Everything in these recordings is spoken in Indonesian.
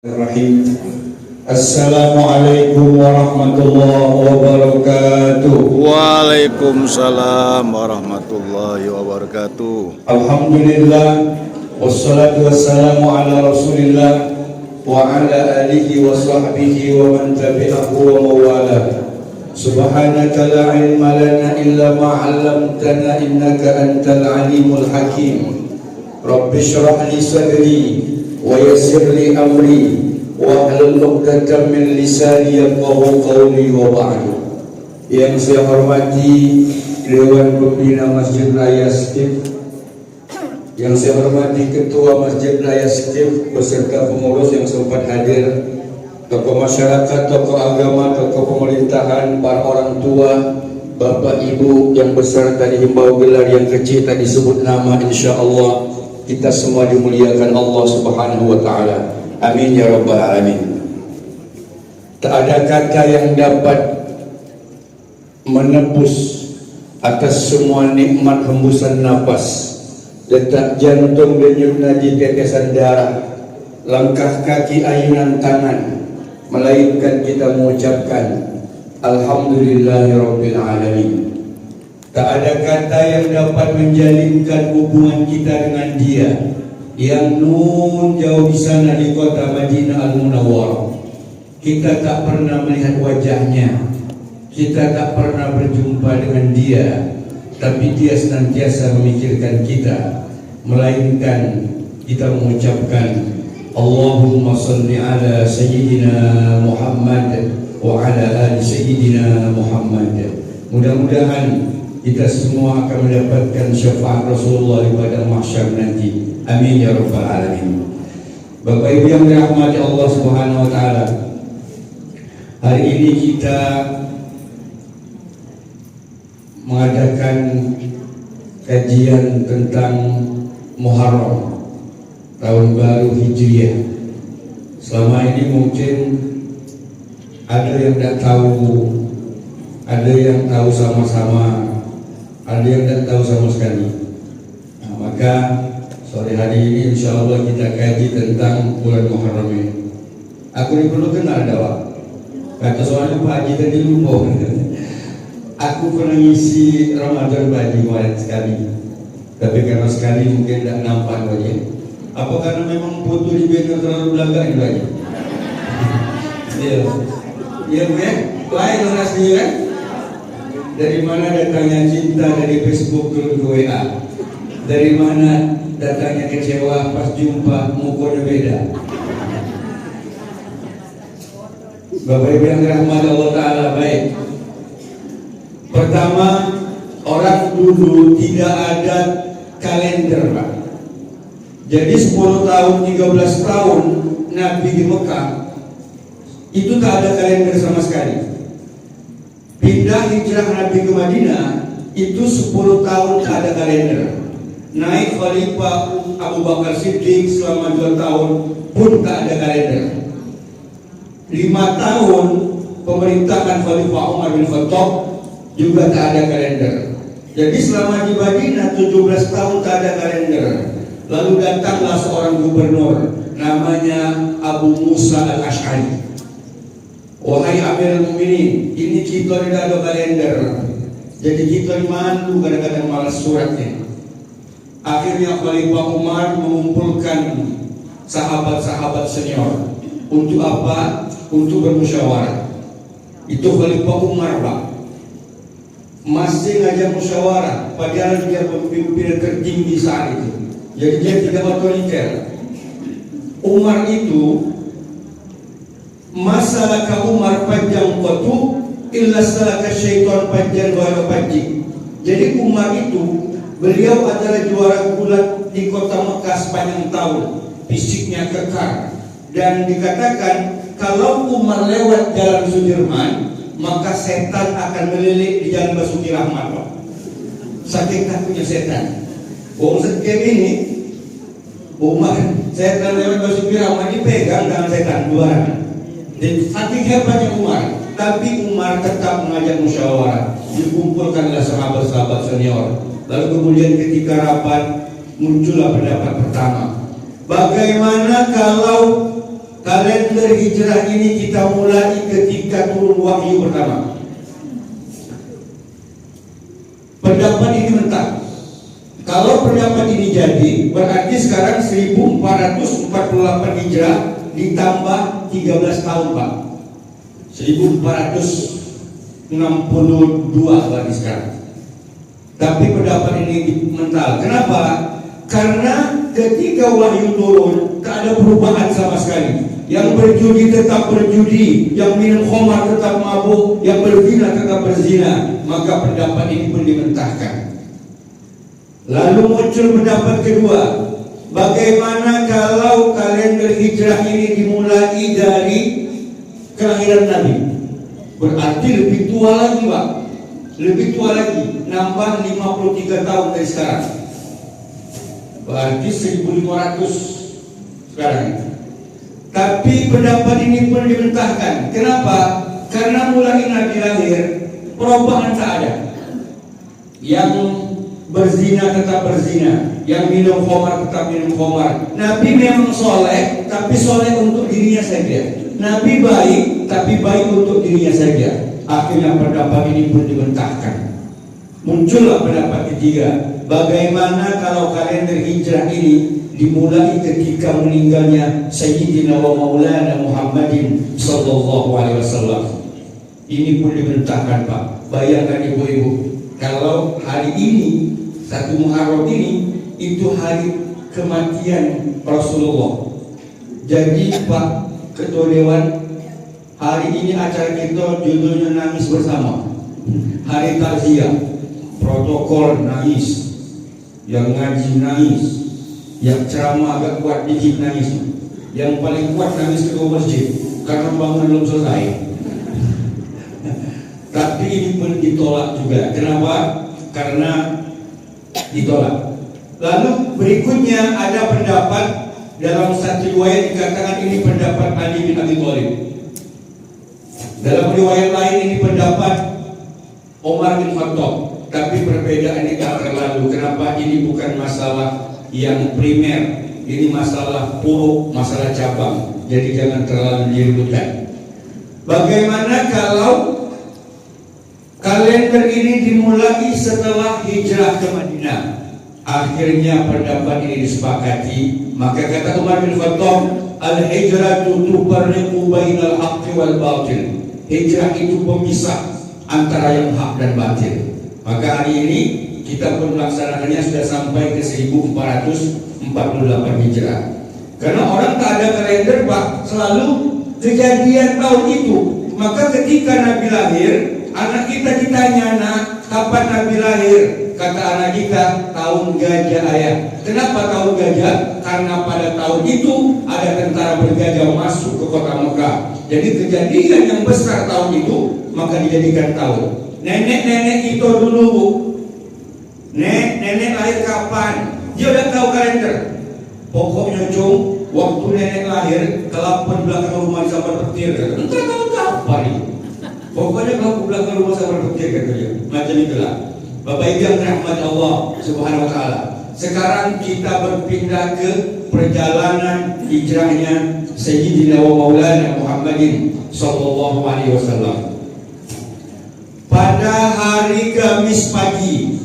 Bismillahirrahmanirrahim. Assalamualaikum warahmatullahi wabarakatuh. Waalaikumsalam warahmatullahi wabarakatuh. Alhamdulillah wassalatu wassalamu ala Rasulillah wa ala alihi wa sahbihi wa man tabi'ahu wa mawala. Subhanaka la ilma lana illa ma 'allamtana innaka antal alimul hakim. Rabbi shrah li sadri wa yassir li amri wahlul 'uqdatam min lisani yafqahu qawli wa ba'du. Yang saya hormati Dewan Pembina Masjid Raya Setif, yang saya hormati Ketua Masjid Raya Setif beserta pengurus yang sempat hadir, tokoh masyarakat, tokoh agama, tokoh pemerintahan, para orang tua, bapak ibu yang besar tadi himbau gelar, yang kecil tadi sebut nama, insyaallah kita semua dimuliakan Allah Subhanahu wa taala. Amin ya rabbal alamin. Tak ada kata yang dapat menebus atas semua nikmat hembusan nafas, detak jantung, denyut nadi, tetesan darah, langkah kaki, ayunan tangan, melainkan kita mengucapkan alhamdulillahirabbil alamin. Tak ada kata yang dapat menjalinkan hubungan kita dengan Dia yang nun jauh di sana di kota Madinah Al-Munawwarah. Kita tak pernah melihat wajahnya, kita tak pernah berjumpa dengan Dia, tapi Dia senantiasa memikirkan kita, melainkan kita mengucapkan Allahumma salli ala Sayyidina Muhammad wa ala ali Sayyidina Muhammad. Mudah-mudahan kita semua akan mendapatkan syafaat Rasulullah di padang mahsyar nanti. Amin ya rabbal alamin. Bapak Ibu yang dirahmati Allah Subhanahu wa taala, hari ini kita mengadakan kajian tentang Muharram, tahun baru Hijriah. Selama ini mungkin ada yang tidak tahu, ada yang tahu sama-sama, ada yang tidak tahu sama sekali. Nah, maka sore hari ini insya Allah kita kaji tentang bulan Muharram ini. Aku ini perlu kenal dah, kata soalnya Pak Haji tadi lupa. Aku pernah ngisi Ramadan Pak Haji kemarin sekali, tapi karena sekali mungkin tidak nampak Pak Haji. Apa karena memang foto di banner terlalu belakang Pak Haji? Iya, iya Bu ya, lain rasanya kan? Dari mana datangnya cinta dari Facebook ke WA? Dari mana datangnya kecewa pas jumpa muka beda? Bapak Ibu yang dirahmati Allah Ta'ala, baik. Pertama, orang dulu tidak ada kalender Pak. Jadi 10 tahun, 13 tahun Nabi di Mekah itu tak ada kalender sama sekali. Pindah hijrah Nabi ke Madinah itu 10 tahun tak ada kalender. Naik Khalifah Abu Bakar Siddiq selama 2 tahun pun tak ada kalender. 5 tahun pemerintahan Khalifah Umar bin Khattab juga tak ada kalender. Jadi selama di Madinah 17 tahun tak ada kalender. Lalu datanglah seorang gubernur namanya Abu Musa Al-Ash'ari. Wahai Amirul Mukminin, ini kita tidak ada kalender, jadi kita malu, kadang-kadang malas suratnya. Akhirnya Khalifah Umar mengumpulkan sahabat-sahabat senior. Untuk apa? Untuk bermusyawarah. Itu Khalifah Umar Pak, masih ngajak musyawarah, padahal dia pemimpin tertinggi saat itu. Jadi dia tidak otoriter. Umar itu masalah Umar panjang kotu illa salaka syaitan panjang dua panjang. Jadi Umar itu, beliau adalah juara gulat di kota Mekah sepanjang tahun, fisiknya kekar, dan dikatakan kalau Umar lewat jalan Sudirman maka setan akan melilit di jalan Basuki Rahmat. Saking takutnya setan. Seperti ini Umar, setan lewat Basuki Rahmat dipegang dengan setan dua orang. Dan saking hebatnya Umar, tapi Umar tetap mengajak musyawarah. Dikumpulkanlah sahabat-sahabat senior. Lalu kemudian ketika rapat muncullah pendapat pertama. Bagaimana kalau kalender hijrah ini kita mulai ketika turun wahyu pertama. Pendapat ini mentah. Kalau pendapat ini jadi, berarti sekarang 1448 hijrah ditambah 13 tahun Pak. 1462 berarti sekarang. Tapi pendapat ini mental. Kenapa? Karena ketika wahyu turun, tak ada perubahan sama sekali. Yang berjudi tetap berjudi, yang minum khamar tetap mabuk, yang berzina tetap berzina. Maka pendapat ini pun dimentahkan. Lalu muncul pendapat kedua, bagaimana kalau kalender hijrah ini dimulai dari kelahiran Nabi? Berarti lebih tua lagi Pak, lebih tua lagi, nambah 53 tahun dari sekarang. Berarti 1500 sekarang ini. Tapi pendapat ini pun dimentahkan. Kenapa? Karena mulai Nabi lahir, perubahan tak ada. Yang berzina tetap berzina, yang minum khamar tetap minum khamar. Nabi memang soleh, tapi soleh untuk dirinya saja. Nabi baik, tapi baik untuk dirinya saja. Akhirnya pendapat ini pun dibentahkan. Muncullah pendapat ketiga, bagaimana kalau kalender hijrah ini dimulai ketika meninggalnya Sayyidina wa Maulana Muhammadin sallallahu alaihi wasallam. Ini pun dibentahkan Pak. Bayangkan ibu-ibu, kalau hari ini 1 Muharram ini itu hari kematian Rasulullah. Jadi Pak Ketua Dewan, hari ini acara kita judulnya nangis bersama. Hari takziah, protokol nangis, yang ngaji nangis, yang ceramah agak kuat dikit nangis, yang paling kuat nangis ketua masjid karena bangunan belum selesai. Tapi ini pun ditolak juga. Kenapa? Karena ditolak. Lalu berikutnya ada pendapat dalam satu riwayat dikatakan ini pendapat Ali bin Abi Thalib. Dalam riwayat lain ini pendapat Umar bin Khattab. Tapi perbedaan ini tak terlalu. Kenapa? Ini bukan masalah yang primer. Ini masalah puruk, masalah cabang. Jadi jangan terlalu diributkan. Bagaimana kalau kalender ini dimulai setelah hijrah ke Madinah? Akhirnya pendapat ini disepakati. Maka kata Umar bin Khattab, al-hijratu tufarriqu bainal haqqi wal batil. Hijrah itu pemisah antara yang hak dan batil. Maka hari ini kita pun melaksanakannya sudah sampai ke 1448 hijrah. Karena orang tak ada kalender Pak, selalu kejadian tahun itu. Maka ketika Nabi lahir, anak kita ditanya, nak, kapan Nabi lahir? Kata anak kita, tahun gajah ayah. Kenapa tahun gajah? Karena pada tahun itu ada tentara bergajah masuk ke kota Mekah. Jadi kejadian yang besar tahun itu, maka dijadikan tahun. Nenek-nenek itu dulu, Bu. Nenek lahir kapan? Dia udah tahu kalender. Pokoknya cung, waktu nenek lahir, kelapa di belakang rumah sampai petir. Entah tahu kapan ini. Pokoknya kalau belakang rumah sampai petir katanya. Macam itulah. Bapak Ibu yang rahmat Allah Subhanahu wa taala. Sekarang kita berpindah ke perjalanan hijrahnya Sayyidina wa Maulana Muhammadin sallallahu alaihi wasallam. Pada hari Kamis pagi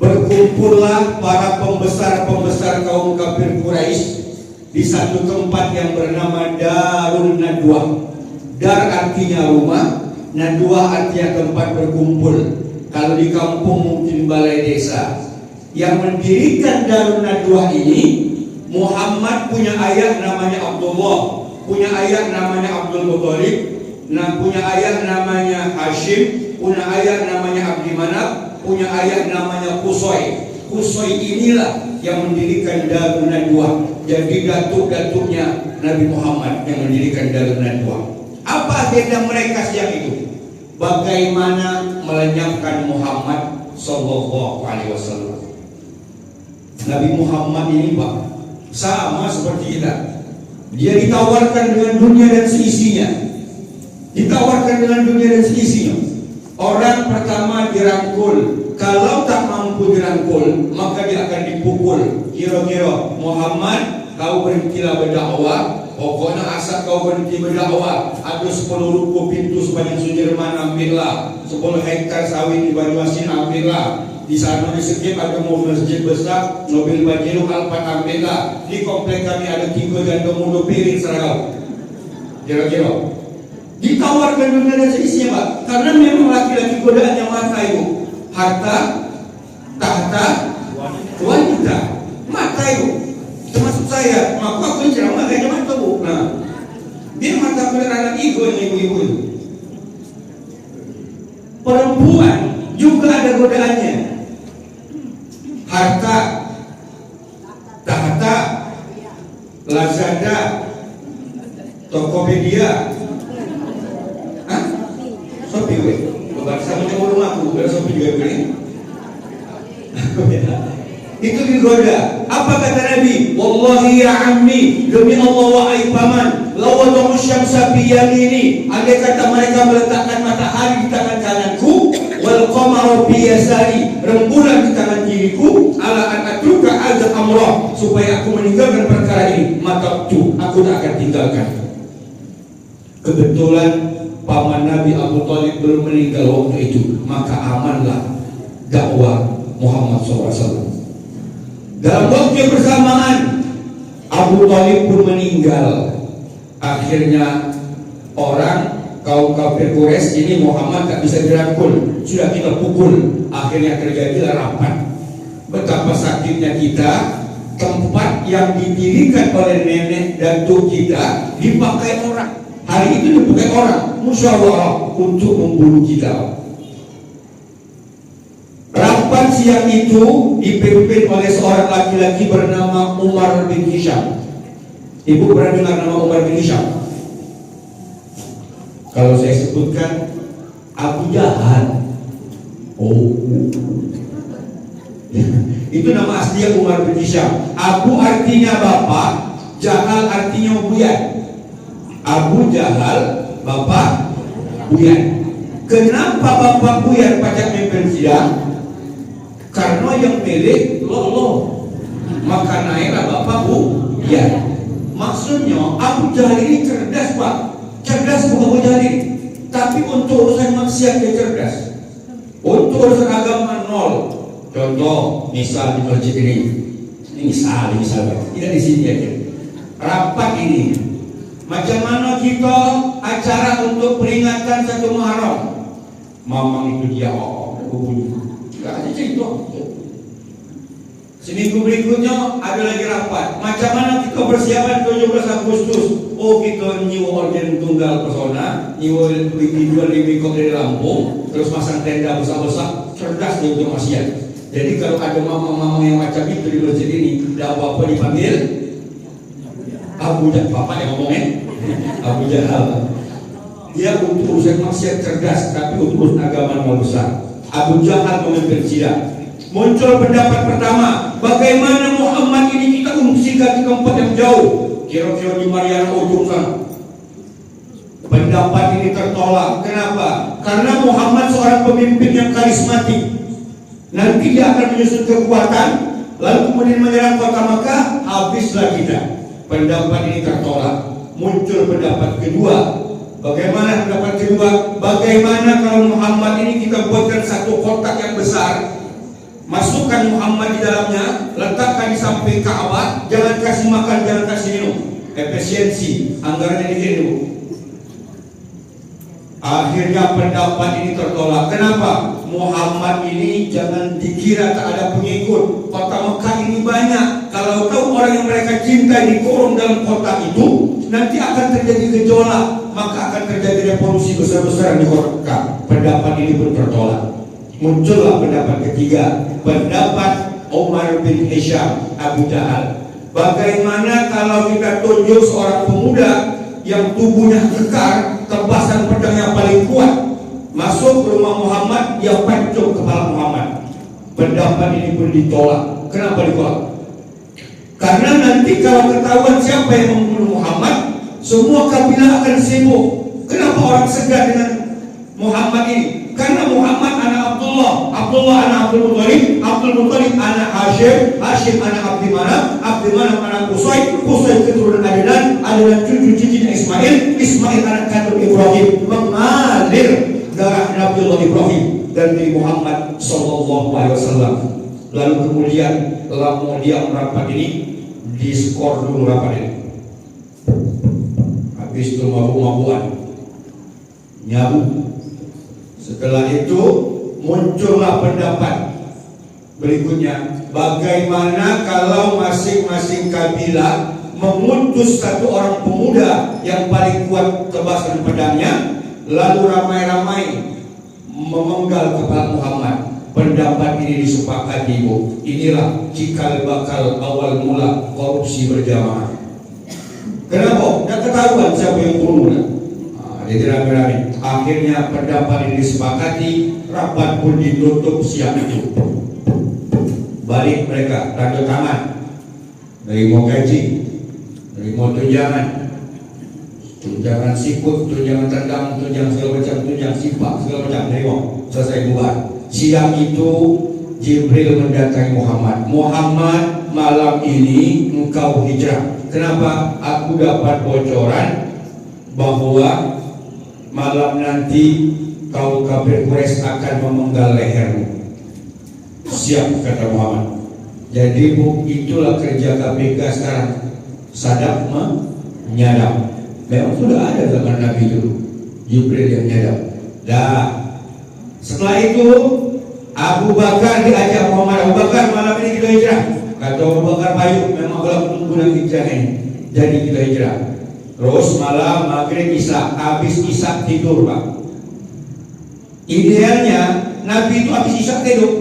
berkumpullah para pembesar-pembesar kaum kafir Quraisy di satu tempat yang bernama Darun Nadwah. Dar artinya rumah, Nadwah artinya tempat berkumpul. Kalau di kampung mungkin balai desa. Yang mendirikan Darun Nadwah ini Muhammad punya ayah namanya Abdullah, punya ayah namanya Abdul Muthalib, punya ayah namanya Hashim, punya ayah namanya Abdi Manaf, punya ayah namanya Qusay. Qusay inilah yang mendirikan Darun Nadwah. Jadi datuk-datuknya Nabi Muhammad yang mendirikan Darun Nadwah. Apa agenda mereka siang itu? Bagaimana melenyapkan Muhammad sallallahu alaihi wasallam. Nabi Muhammad ini Pak, sama seperti kita. Dia ditawarkan dengan dunia dan seisinya. Ditawarkan dengan dunia dan seisinya. Orang pertama dirangkul. Kalau tak mampu dirangkul, maka dia akan dipukul. Kira-kira Muhammad, kau berhentilah berdakwah. Pokoknya asal kau berhenti berdakwah, ada 10 ruko pintu sepanjang Sudirman, ambillah. 10 hektar sawit di Banyuasin, ambillah. Di sana di Sekip ada mau masjid besar, mobil Pajero Alphard, ambillah. Di komplek kami ada 3 gandum mulut piring seragam. Kira-kira ditawarkan dunia dan seisinya, Pak. Karena memang laki-laki godaan yang mata itu harta, tahta, wanita, mata itu. Termasuk saya, maka aku ceramah kayak mata bu. Nah, dia mata anak ego yang ibu-ibu itu. Perempuan juga ada godaannya. Harta, tahta, Lazada, Tokopedia, Shopee gue. Sama cowok rumahku, ada Shopee juga beli. Itu digoda. Apa kata Nabi? Wallahi ya ammi, demi Allah wahai paman, lawadhu syamsa bi yamini, andai kata mereka meletakkan matahari di tangan kananku, wal qamara bi yasari, rembulan di tangan kiriku, ala an atruka azza amra, supaya aku meninggalkan perkara ini, maka aku tak akan tinggalkan. Kebetulan paman Nabi Abu Thalib belum meninggal waktu itu, maka amanlah dakwah Muhammad SAW. Dalam waktu yang bersamaan Abu Thalib pun meninggal. Akhirnya orang kaum kafir Quraisy ini Muhammad tak bisa dirangkul, sudah kita pukul. Akhirnya terjadi rapat. Betapa sakitnya kita, tempat yang didirikan oleh nenek dan tuk kita dipakai orang. Hari itu dipakai orang musyawarah untuk membunuh kita. Rapat siang itu dipimpin oleh seorang laki-laki bernama Umar bin Hisham. Ibu pernah dengar nama Umar bin Hisham? Kalau saya sebutkan Abu Jahal, oh, itu nama aslinya Umar bin Hisham. Abu artinya bapak, Jahal artinya buyut. Abu Jahal, bapak buyut. Kenapa bapak buyut pajak mimpin sidang? Karena yang milik lolo, maka naiklah bapak buyut. Maksudnya Abu Jahal ini cerdas, Pak. Cerdas bukan Abu Jahal ini, tapi untuk urusan maksiat dia cerdas. Untuk urusan agama nol. Contoh, misal di masjid ini misal tidak di sini aja. Rapat ini, macam mana kita acara untuk peringatan 1 Muharram? Mamang itu dia, gak ada cerita. Seminggu berikutnya ada lagi rapat. Macam mana kita persiapan 17 Agustus? Oh, kita nyewa organ tunggal persona, nyewa dijual di Bikok dari Lampung, terus pasang tenda besar-besar. Cerdas dia untuk maksiat. Jadi kalau ada mama-mama yang macam itu di masjid ini, tidak apa-apa dipanggil Abu Jahal. Bapak yang ngomongin Abu Jahal. Dia untuk urusan maksiat cerdas, tapi untuk urusan agama yang besar. Abu Jahal memimpin sidang. Muncul pendapat pertama, bagaimana Muhammad ini kita ungsikan ke tempat yang jauh, kira-kira di Mariana ujung sana. Pendapat ini tertolak. Kenapa? Karena Muhammad seorang pemimpin yang karismatik. Nanti dia akan menyusun kekuatan, lalu kemudian menyerang kota Makkah, habislah kita. Pendapat ini tertolak. Muncul pendapat kedua. Bagaimana pendapat kedua? Bagaimana kalau Muhammad ini kita buatkan satu kotak yang besar, masukkan Muhammad di dalamnya, letakkan di samping Ka'bah, jangan kasih makan, jangan kasih minum. Efisiensi, anggarannya dikit dulu. Akhirnya pendapat ini tertolak. Kenapa? Muhammad ini jangan dikira tak ada pengikut. Kota Mekah ini banyak. Kalau tahu orang yang mereka cintai dikurung dalam kota itu, nanti akan terjadi gejolak, maka akan terjadi revolusi besar-besaran di kota Mekah. Pendapat ini pun tertolak. Muncullah pendapat ketiga, pendapat Umar bin Hisham, Abu Jahal. Bagaimana kalau kita tunjuk seorang pemuda yang tubuhnya kekar, tebasan pedangnya paling kuat, masuk ke rumah Muhammad, dia pancung kepala Muhammad. Pendapat ini pun ditolak. Kenapa ditolak? Karena nanti kalau ketahuan siapa yang membunuh Muhammad, semua kabilah akan sibuk. Kenapa orang segan dengan Muhammad ini? Karena Muhammad anak Abdullah, Abdullah anak Abdul Muthalib, Abdul Muthalib anak Hashim, Hashim anak Abdi Manaf, Abdi Manaf anak Qusay, Qusay keturunan Adnan, Adnan cucu cicit Ismail, Ismail anak kandung Ibrahim, mengalir darah Nabiullah Ibrahim dari Muhammad sallallahu alaihi wasallam. Lalu kemudian lalu dia merapat ini, diskor dulu rapat ini. Habis itu mabuk-mabukan, nyabu. Setelah itu muncullah pendapat berikutnya, bagaimana kalau masing-masing kabilah mengutus satu orang pemuda yang paling kuat tebasan pedangnya, lalu ramai-ramai memenggal kepala Muhammad. Pendapat ini disepakati, Bu. Inilah cikal bakal awal mula korupsi berjamaah. Kenapa? Tidak ketahuan siapa yang bunuh. Jadi rame-rame. Akhirnya pendapat ini disepakati, rapat pun ditutup siang itu. Balik mereka, tanda tangan, nerima gaji, nerima tunjangan sikut, tunjangan tendang, tunjangan segala macam, tunjangan sipak, segala macam, nerima. Selesai buat. Siang itu Jibril mendatangi Muhammad. Muhammad, malam ini engkau hijrah. Kenapa? Aku dapat bocoran bahwa malam nanti kaum kafir Quraisy akan memenggal lehermu. Siap, kata Muhammad. Jadi Bu, itulah kerja KPK sekarang. Sadap menyadap. Memang sudah ada zaman Nabi dulu, Jibril yang nyadap. Dah. Setelah itu Abu Bakar diajak Muhammad. Abu Bakar, malam ini kita hijrah. Kata Abu Bakar, bayu, memang kalau tunggu nanti hijrah ini. Jadi kita hijrah. Terus malam maghrib isya, habis isya tidur, Pak. Idealnya Nabi itu habis isya tidur.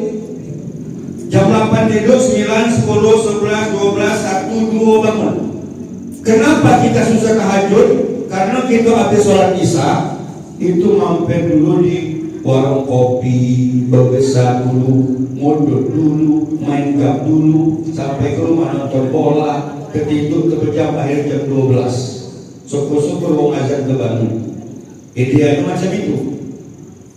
Jam 8 tidur, 9, 10, 11, 12, 1, 2 bangun. Kenapa kita susah tahajud? Karena kita habis sholat isya itu mampir dulu di warung kopi, berbesar dulu, modal dulu, main gap dulu, sampai ke rumah nonton bola, ketidur terpejam akhir jam 12. Syukur-syukur wong azan kebangun. Idealnya macam itu.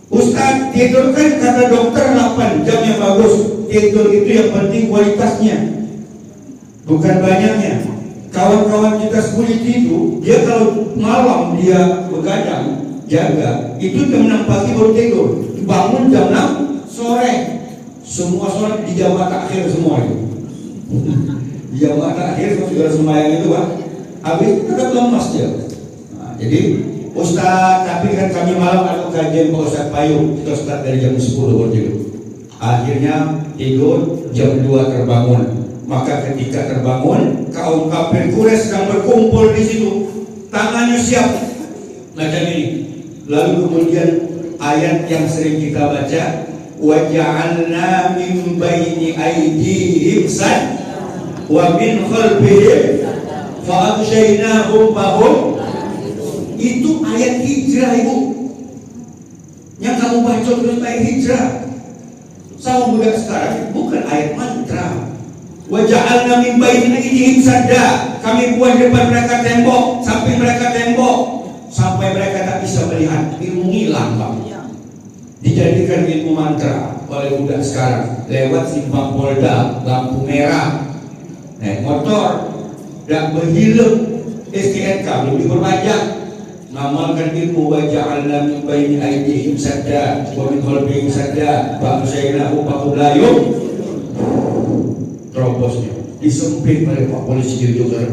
Ustaz, tidur kan kata dokter 8 jam yang bagus. Tidur itu yang penting kualitasnya, bukan banyaknya. Kawan-kawan kita security itu, dia kalau malam dia begadang jaga, itu jam 6 pagi baru tidur, bangun jam 6 sore. Semua sholat di jamaah takhir semua itu. Di jamaah takhir sudah sembahyang itu, Pak. Habis tetap lemas dia. Nah, jadi Ustaz, tapi kan kami malam ada kajian Pak Ustaz Payung, kita start dari jam 10 baru tidur. Akhirnya tidur jam 2 terbangun. Maka ketika terbangun, kaum kafir Quraisy sedang berkumpul di situ, tangannya siap macam ini. Lalu kemudian ayat yang sering kita baca, wa ja'alna min baini aydihim sad wa min khalfihim fa aghshaynahum fahum. Itu ayat hijrah, Ibu. Yang kamu baca terus ayat hijrah. Sama budak sekarang bukan ayat mantra. Wa ja'alna min baini aydihim sadda. Kami buat depan mereka tembok, samping mereka tembok, sampai mereka tak bisa melihat. Ilmu hilang, Pak. Dijadikan ilmu mantra oleh budak sekarang. Lewat simpang Polda, lampu merah, naik motor, dan berhilang STNK belum diperbanyak. Ngamalkan ilmu wa ja'alna min baini aydihim sadda wa min khalfihim sadda fa aghshaynahum fahum la yubsirun. Terobosnya disempit oleh Pak Polisi di ujung.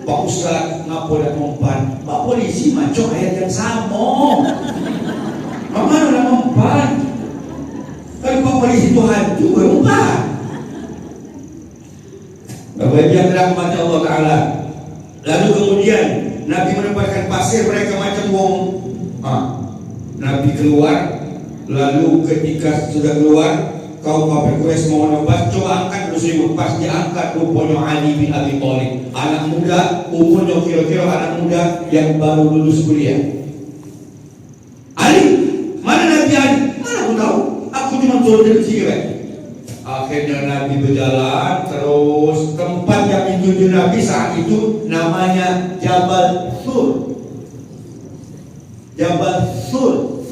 Pak Ustaz, ngapa dah mempan? Pak Polisi macam ayat yang sama. Mana nak mempan? Kalau Pak Polisi itu hantu, mempan. Bapak yang dirahmati Allah Ta'ala. Lalu kemudian Nabi menempatkan pasir mereka macam wong. Nabi keluar. Lalu ketika sudah keluar, kaum kafir Quraisy mau nembas, coba angkat dulu. Pas diangkat rupanya Ali bin Abi Thalib, anak muda, umurnya kira-kira anak muda yang baru lulus kuliah. Ali, mana Nabi Ali? Mana aku tahu? Aku cuma turun dari sini, Pak. Akhirnya Nabi berjalan terus. Tempat yang dituju Nabi saat itu namanya Jabal Sur. Jabal Sur,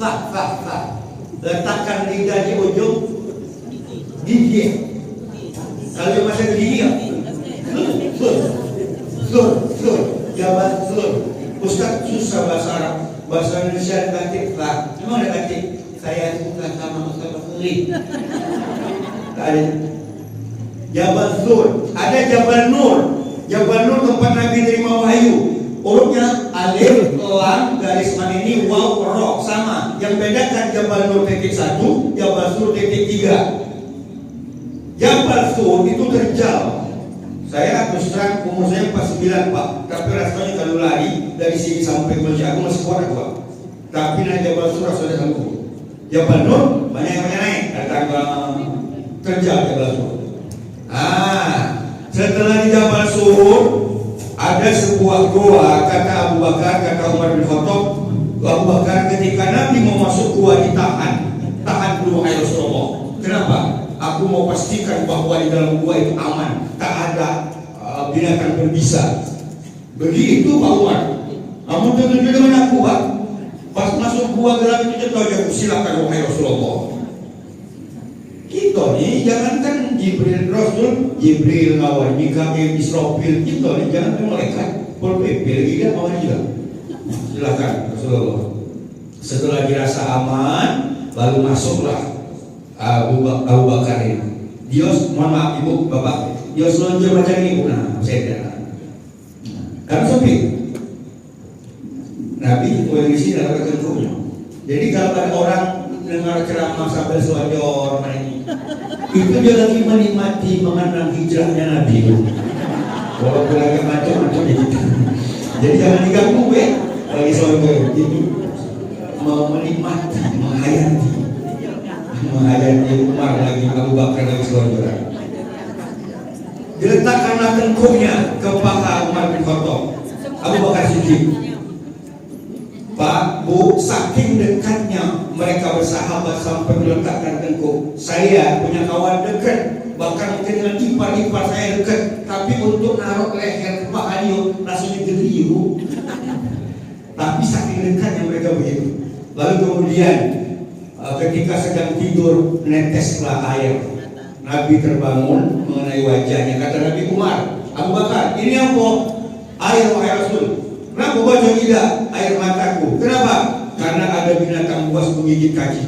letakkan lidah di ujung gigi. Kalau masa gigi ya, sur, Jabal Sur. Ustaz susah bahasa Arab, bahasa Indonesia batik lah. Memang ada batik. Saya bukan sama Ustaz Bakri. Tak ada. Jabal Sur, ada Jabal Nur. Jabal Nur tempat Nabi terima wahyu. Urutnya alif, lam, garis ini, waw, ro, sama. Yang bedakan Jabal Nur titik 1, Jabal Sur titik 3. Jabal Sur itu terjal. Saya terus terang umur saya 49 Pak. Tapi rasanya kalau lari dari sini sampai Malaysia aku masih kuat Pak. Tapi naik Jabal Sur sudah sanggup. Jabal Nur banyak yang naik. Datang terjal Jabal Sur. Setelah di Jabal Sur ada sebuah gua, kata Abu Bakar, kata Umar bin Khattab. Abu Bakar ketika Nabi mau masuk gua ditahan. Tahan dulu wahai Rasulullah. Kenapa? Aku mau pastikan bahwa di dalam gua itu aman, tak ada binatang berbisa. Begitu Pak Umar. Kamu tentu dengan aku Pak. Pas masuk gua gelap itu jatuh aja, silakan wahai Rasulullah. Kita nih jangankan Jibril Rasul, Jibril ngawal, Mikail, Israfil, kita nih jangan malaikat, Pol PP lagi dia aman juga. Silakan Rasulullah. Setelah dirasa aman, lalu masuklah Abu Bakar ini. Dios, mohon maaf ibu, bapak. Dios lonjol macam ini, nah saya tidak. Kan sepi. Nabi mulai di sini adalah ketentunya. Jadi kalau ada orang dengar ceramah sampai selonjor ini, itu dia lagi menikmati mengenang hijrahnya Nabi. Walaupun agak macam-macam gitu. Jadi jangan diganggu lagi selonjor. Itu menikmati, menghayati Umar lagi, Abu Bakar lagi selonjoran. Diletakkanlah tengkuknya ke paha Umar bin Khattab, Abu Bakar Siddiq. Pak, Bu, saking dekatnya mereka bersahabat sampai meletakkan tengkuk. Saya punya kawan dekat, bahkan mungkin dengan ipar-ipar saya dekat, tapi untuk naruh leher Pak Hadio rasanya geliru. Tapi saking dekatnya mereka begitu. Lalu kemudian ketika sedang tidur neteslah air. Nabi terbangun mengenai wajahnya. Kata Nabi Umar, Abu Bakar, ini apa? Air wahai Rasul. Kenapa bocor tidak air mataku? Kenapa? Karena ada binatang buas menggigit kaki.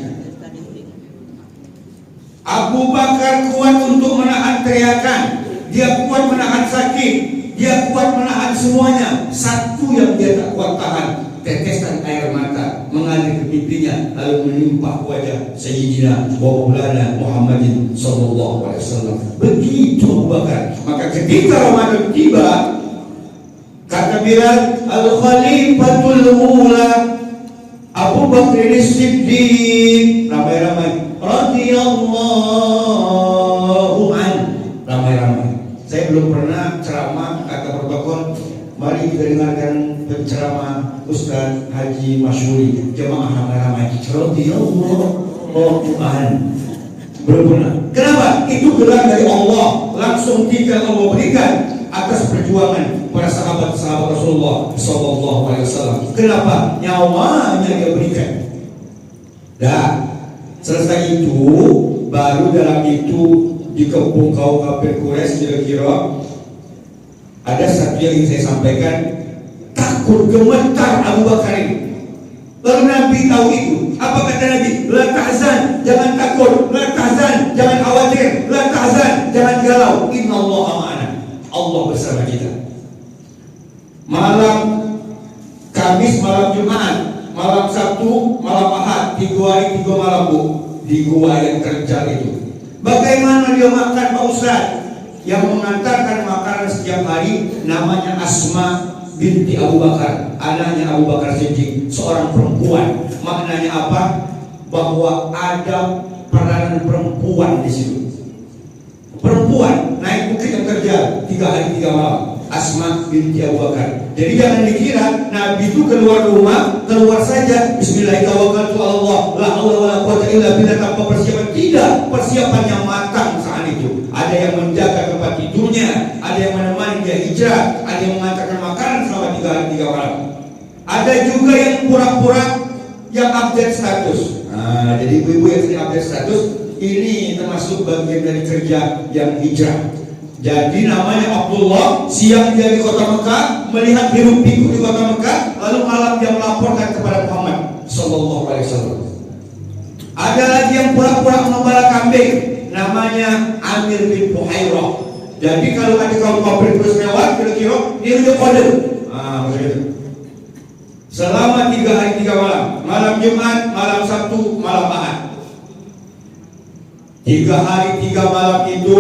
Abu Bakar kuat untuk menahan teriakan. Dia kuat menahan sakit. Dia kuat menahan semuanya. Satu yang dia tak kuat tahan, tetesan air mata mengalir ke pipinya lalu menimpa wajah Sayyidina wa Maulana Muhammadin sallallahu alaihi wasallam. Begitu Abu Bakar. Maka ketika Ramadan tiba, kata Bilal, Al-Khalifatul Ula Abu Bakr As-Siddiq, ramai-ramai, radhiyallahu an, ramai-ramai. Saya belum pernah ceramah, kata protokol. Mari kita dengarkan penceramah Ustaz Haji Masyuri, jemaah ramai-ramai, radhiyallahu an. Belum pernah. Kenapa? Itu gelar dari Allah, langsung tiga Allah berikan atas perjuangan para sahabat-sahabat Rasulullah sallallahu alaihi wasallam. Kenapa? Nyawanya dia berikan. Dan selesai itu, baru dalam itu dikepung kaum kafir Quraisy kira-kira ada satu yang ingin saya sampaikan. Takut gemetar Abu Bakar ini. Lalu Nabi tahu itu. Apa kata Nabi? La tahzan, jangan takut. La tahzan, jangan khawatir. La tahzan, jangan galau. Innallaha ma'ana. Allah bersama kita. Malam Kamis, malam Jumat, malam Sabtu, malam Ahad, 3 hari 3 malam Bu, di gua yang terjal itu. Bagaimana dia makan Pak Ustaz? Yang mengantarkan makanan setiap hari namanya Asma binti Abu Bakar, anaknya Abu Bakar Siddiq, seorang perempuan. Maknanya apa? Bahwa ada peranan perempuan di situ. Perempuan naik bukit yang terjal 3 hari 3 malam. Asma binti Abu Bakar. Jadi jangan dikira Nabi itu keluar rumah, keluar saja Bismillahirrahmanirrahim, la haula wala quwwata illa billah, tanpa persiapan. Tidak, persiapannya matang saat itu. Ada yang menjaga tempat tidurnya, ada yang menemani dia hijrah, ada yang mengantarkan makanan selama 3 hari 3 malam. Ada juga yang pura-pura yang update status. Nah, jadi ibu-ibu yang sering update status, ini termasuk bagian dari kerja yang hijrah. Jadi namanya Abdullah, siang dia di kota Mekah, melihat hiruk pikuk di kota Mekah, lalu malam dia melaporkan kepada Muhammad Sallallahu Alaihi Wasallam. Ada lagi yang pura-pura mengembala kambing, namanya Amir bin Buhairah. Jadi kalau ada kaum kafir terus lewat, kira-kira dia udah kode. Begitu. Selama 3 hari 3 malam, malam Jumat, malam Sabtu, malam Ahad. 3 hari 3 malam itu.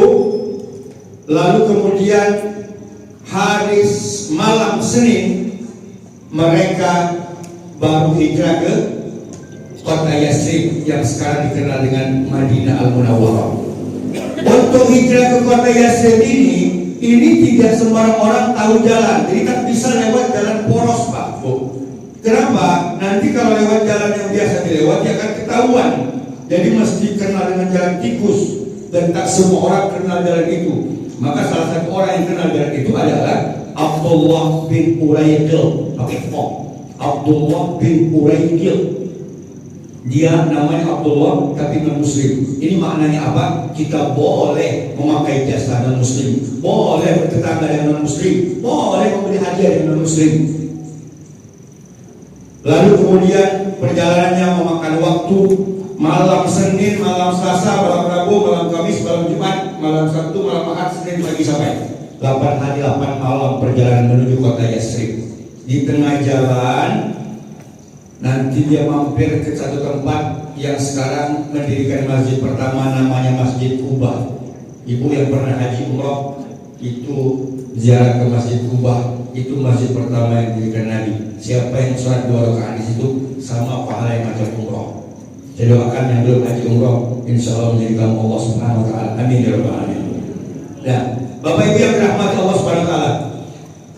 Lalu kemudian hari malam Senin mereka baru hijrah ke kota Yathrib yang sekarang dikenal dengan Madinah Al-Munawwarah. Untuk hijrah ke kota Yathrib ini tidak sembarang orang tahu jalan, jadi tak bisa lewat jalan poros, Pak. Kenapa? Nanti kalau lewat jalan yang biasa dilewati akan ketahuan. Jadi mesti kenal dengan jalan tikus, dan tak semua orang kenal jalan itu. Maka salah satu orang yang kenal jalan itu adalah Abdullah bin Uraidil. Pakai font Abdullah bin Uraidil. Dia namanya Abdullah tapi non muslim. Ini maknanya apa? Kita boleh memakai jasa non muslim, boleh bertetangga dengan non muslim, boleh memberi hadiah dengan non muslim. Lalu kemudian perjalanannya memakan waktu malam Senin, malam Selasa, malam Rabu, malam Kamis, malam Jumat, malam Sabtu, malam Ahad, Senin pagi sampai 8 hari 8 malam perjalanan menuju kota Yathrib. Di tengah jalan nanti dia mampir ke satu tempat yang sekarang mendirikan masjid pertama, namanya Masjid Quba. Ibu yang pernah haji umrah itu ziarah ke Masjid Quba, itu masjid pertama yang didirikan Nabi. Siapa yang sholat 2 rakaat di situ sama pahala yang macam umrah. Saya doakan yang belum haji umrah, insya Allah menjadi kamu Allah Subhanahu Wa Taala. Amin ya Rabbal Alamin. Nah, Bapak Ibu yang dirahmati Allah Subhanahu Wa Taala,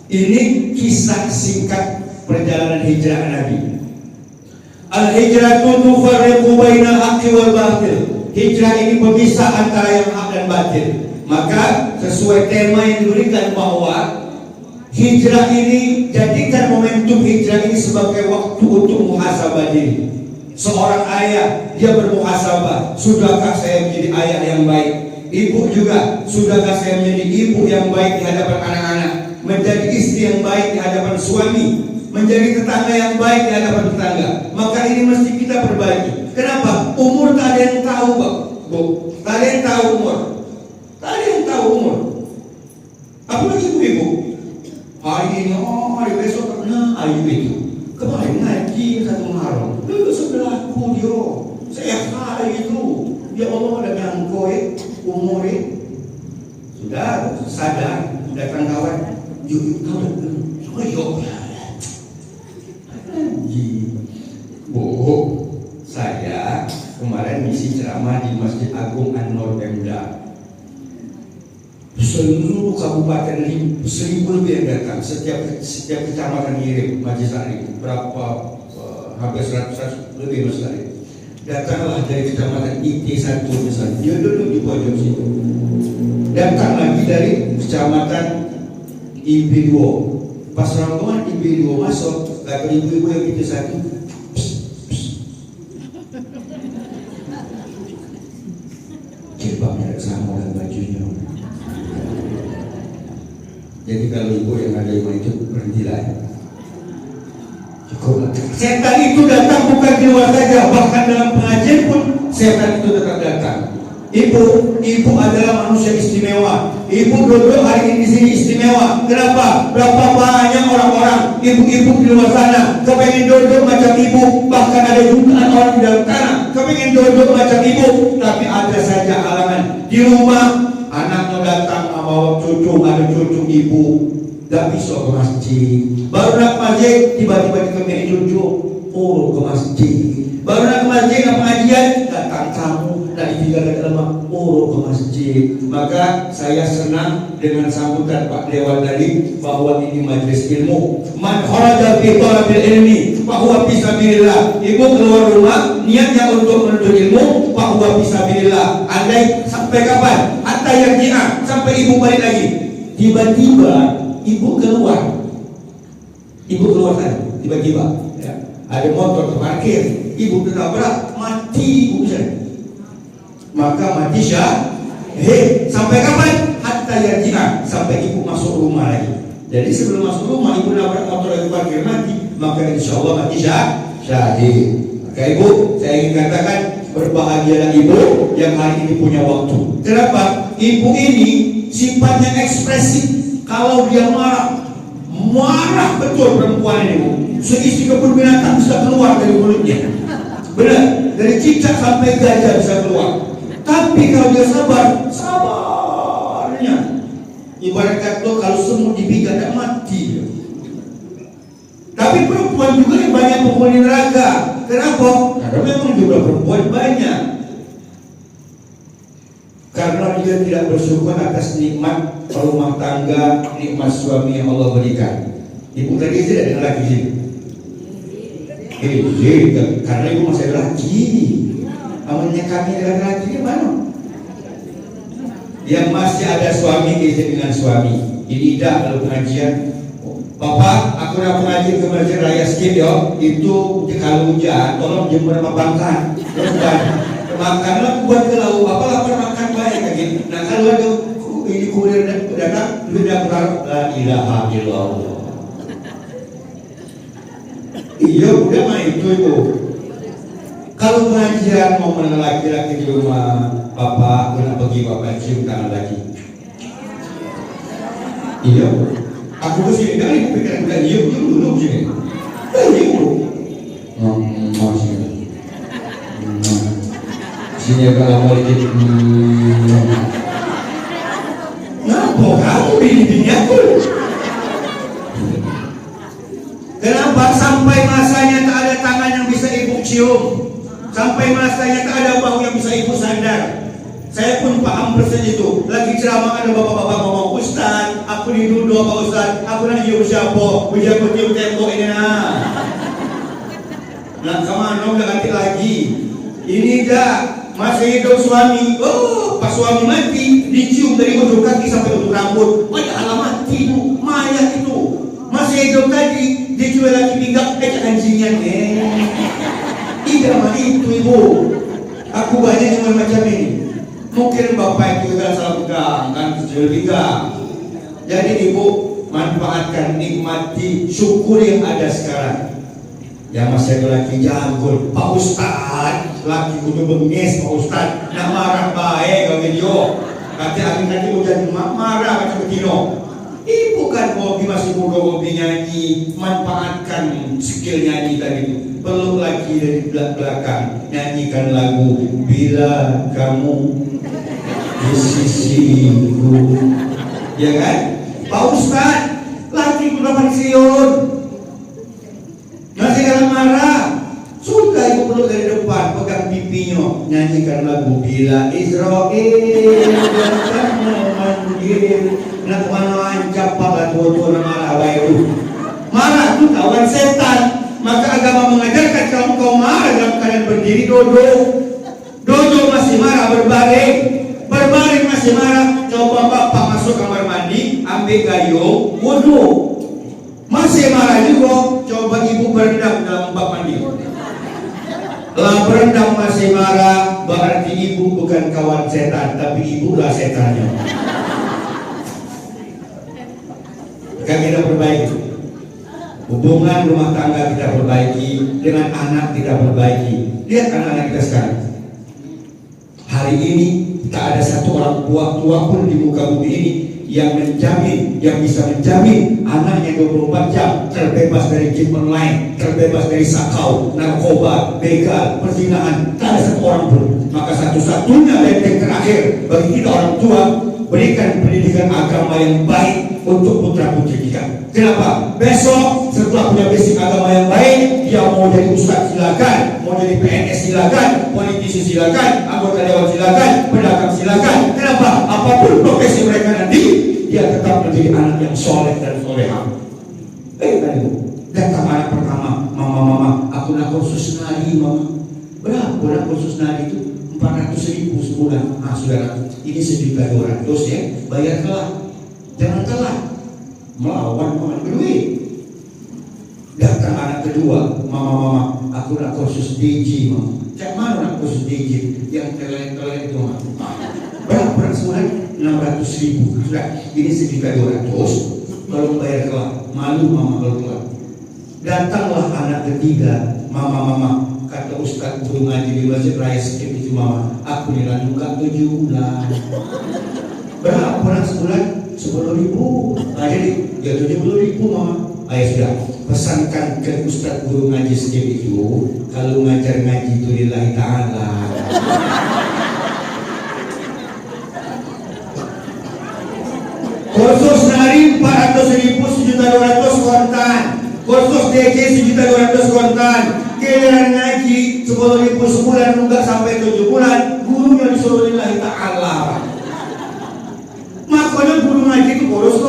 ini kisah singkat perjalanan hijrah Nabi. Al-hijratu tufarriqu bainal haqqi wal batil. Hijrah ini pemisah antara yang hak dan batil. Maka sesuai tema yang diberikan bahwa hijrah ini, jadikan momentum hijrah ini sebagai waktu untuk muhasabah diri. Seorang ayah, dia bermuhasabah, sudahkah saya menjadi ayah yang baik? Ibu juga, sudahkah saya menjadi ibu yang baik di hadapan anak-anak? Menjadi istri yang baik di hadapan suami, menjadi tetangga yang baik di hadapan tetangga. Maka ini mesti kita perbaiki. Kenapa? Umur tak ada yang tahu, Pak. Bu, tak ada yang tahu umur. Tak ada yang tahu umur. Apalagi ibu-ibu. Hari ini, hari besok, hari itu. Kemarin ngaji 1 Muharram, dulu sebelahku dia, saya hari itu, ya Allah ada ngangkoi, umuri, sudah sadar, datang kawan, yuk kawan, yuk, Bu, saya kemarin misi ceramah di Masjid Agung An-Nur Pemda. Seluruh kabupaten 1.000 lebih yang datang, setiap kecamatan ngirim majlis taklim, berapa hampir 100 lebih sekali. Datanglah dari kecamatan IT1 misalnya, dia duduk di pojok situ. Datang lagi dari kecamatan IB2. Pas rombongan IB2 masuk, kata ibu-ibu yang IT1, jilbabnya sama dan bajunya. Jadi kalau ibu yang ada iman itu berhentilah. Cukup. Setan itu datang bukan di luar saja, bahkan dalam pengajian pun setan itu tetap datang. Ibu adalah manusia istimewa. Ibu duduk hari ini di sini istimewa. Kenapa? Berapa banyak orang-orang ibu-ibu di luar sana kepengen duduk macam ibu, bahkan ada jutaan orang di dalam tanah kepengen duduk macam ibu, tapi ada saja halangan di rumah. Anaknya datang membawa cucu, ada cucu ibu, gak bisa ke masjid. Baru nak ke masjid, tiba-tiba dikemai cucu, ke masjid. Baru nak ke masjid, nak pengajian, datang tamu, nak ditinggalkan dalam ke masjid. Maka saya senang dengan sambutan Pak Dewan tadi bahwa ini majelis ilmu. Man kharaja fi talabil ilmi bahwa fisabilillah. Ibu keluar rumah niatnya untuk menuntut ilmu, bahwa fisabilillah. Andai sampai kapan? Hatta yarji'a, sampai ibu balik lagi. Tiba-tiba ibu keluar tadi, tiba-tiba ya, ada motor terparkir, ibu ketabrak, mati mati ibu saya. Maka mati syahid. Sampai kapan? Hatta yarji'a, sampai ibu masuk rumah lagi. Jadi sebelum masuk rumah ibu nabrak motor yang parkir mati, maka insya Allah mati syahid. Maka ibu, saya ingin katakan berbahagialah ibu yang hari ini punya waktu. Kenapa? Ibu ini sifatnya ekspresif. Kalau dia marah betul perempuan ini bu. Seisi kebun binatang bisa keluar dari mulutnya. Benar, dari cicak sampai gajah bisa keluar. Tapi kalau dia sabarnya. Ibarat kata kalau semut dibikat tak mati. Tapi perempuan juga yang banyak penghuni neraka. Kenapa? Karena memang juga perempuan banyak. Karena dia tidak bersyukur atas nikmat rumah tangga, nikmat suami yang Allah berikan. Ibu tadi tidak dengan laki sini. Karena ibu masih laki. Amalnya kami laki gimana? Yang masih ada suami istri dengan suami. Ini tidak kalau pengajian. Bapak, aku nak pengajian ke Masjid Raya sikit yo. Itu kalau hujan, tolong jemur makan. Makanlah buat ke lauk. Bapak lapar makan baik lagi. Nah kalau ada ini kurir datang, dia berharap la ilaha illallah. Iya, udah mah itu ibu. Kalau pengajian mau mengenal laki-laki di rumah, bapak kena pergi bapak cium tangan lagi. Iya, aku kesini kan ibu pikir bukan iya dulu sini. Iya dulu. Sini. Sini kalau mau dikit. Ngapa kamu bini aku? Kenapa sampai masanya tak ada tangan yang bisa ibu cium? Sampai masanya tak ada bahu yang bisa ibu sandar. Saya pun paham persen itu. Lagi ceramah ada bapak-bapak ngomong, Ustaz, aku dituduh Pak Ustaz, aku nak cium siapa? Ujian aku cium tembok ini nah. Nah kemana udah ganti lagi? Ini dah masih hidup suami. Oh, pas suami mati dicium dari ujung kaki sampai ujung rambut. Padahal mati itu, mayat itu. Masih hidup tadi dicium lagi pinggang, anjingnya Tidak mah itu ibu. Aku banyak yang macam ini. Mungkin bapak itu tidak salah pegang, kan kecil pegang. Jadi ibu manfaatkan, nikmati, syukur yang ada sekarang. Yang masih ada lagi jangkul, Pak Ustad, laki kudu bengis Pak Ustad, nak marah baik kau video. Kata angin nanti hujan marah macam begini. Ibu kan hobi masih muda, hobi nyanyi, manfaatkan skill nyanyi tadi itu. Peluk lagi dari belakang, nyanyikan lagu Bila Kamu di Sisiku. Ya kan? Pak Ustad, laki udah pensiun, masih dalam marah. Sudah ibu peluk dari depan, pegang pipinya, nyanyikan lagu Bila Israel datang memanggil. Nak mana ancap pada tua-tua marah bayu. Marah itu kawan setan. Maka agama mengajarkan kalau kau marah dalam keadaan berdiri duduk. Duduk masih marah berbaring. Berbaring masih marah. Coba bapak masuk kamar mandi, ambil gayung, wudu. Masih marah juga. Coba ibu berendam dalam bak mandi. Lah berendam masih marah, berarti ibu bukan kawan setan, tapi ibulah setannya. Kita perbaiki hubungan rumah tangga, kita perbaiki dengan anak, kita perbaiki. Lihat anak-anak kita sekarang. Hari ini tak ada satu orang tua pun di muka bumi ini yang menjamin, yang bisa menjamin anaknya 24 jam terbebas dari game online, terbebas dari sakau, narkoba, begal, perzinahan. Tak ada satu orang pun. Maka satu-satunya benteng terakhir bagi kita orang tua, berikan pendidikan agama yang baik untuk putra putri kita. Kenapa? Besok setelah punya basic agama yang baik, dia mau jadi ustaz silakan, mau jadi PNS silakan, politisi silakan, anggota dewan silakan, pedagang silakan. Kenapa? Apapun profesi mereka nanti, dia tetap menjadi anak yang soleh dan solehah. Tadi datang anak pertama, mama, aku nak kursus nari mama. Berapa nak kursus nari itu? 400.000 sebulan. Ah saudara, ini 1.200.000 ya, bayar telah. Jangan telat melawan duit. Datang anak kedua, mama, aku nak kursus DJ, mama. Cak mana nak kursus DJ? Yang telet-telet itu, mama. Berapa sebulan? 600.000. Sudah, ini 1.200.000. Kalau bayar kelak, malu mama kalau kelak. Datanglah anak ketiga, mama, kata Ustaz guru ngaji di Masjid Raya Skip itu, mama, aku nilai 7 bulan. Berapa sebulan? 10.000. Nah, jadi ya 70.000, mama. Ayo sudah, pesankan ke Ustaz guru ngaji Skip itu, kalau ngajar ngaji itu lillahi ta'ala. Kursus nari 400.000, 1.200.000 kontan. Kursus DG 1.200.000 kontan. Giliran ngaji 10.000 sebulan nunggak sampai 7 bulan. Gurunya disuruh lillahi ta'ala. Makanya guru ngaji itu kurus.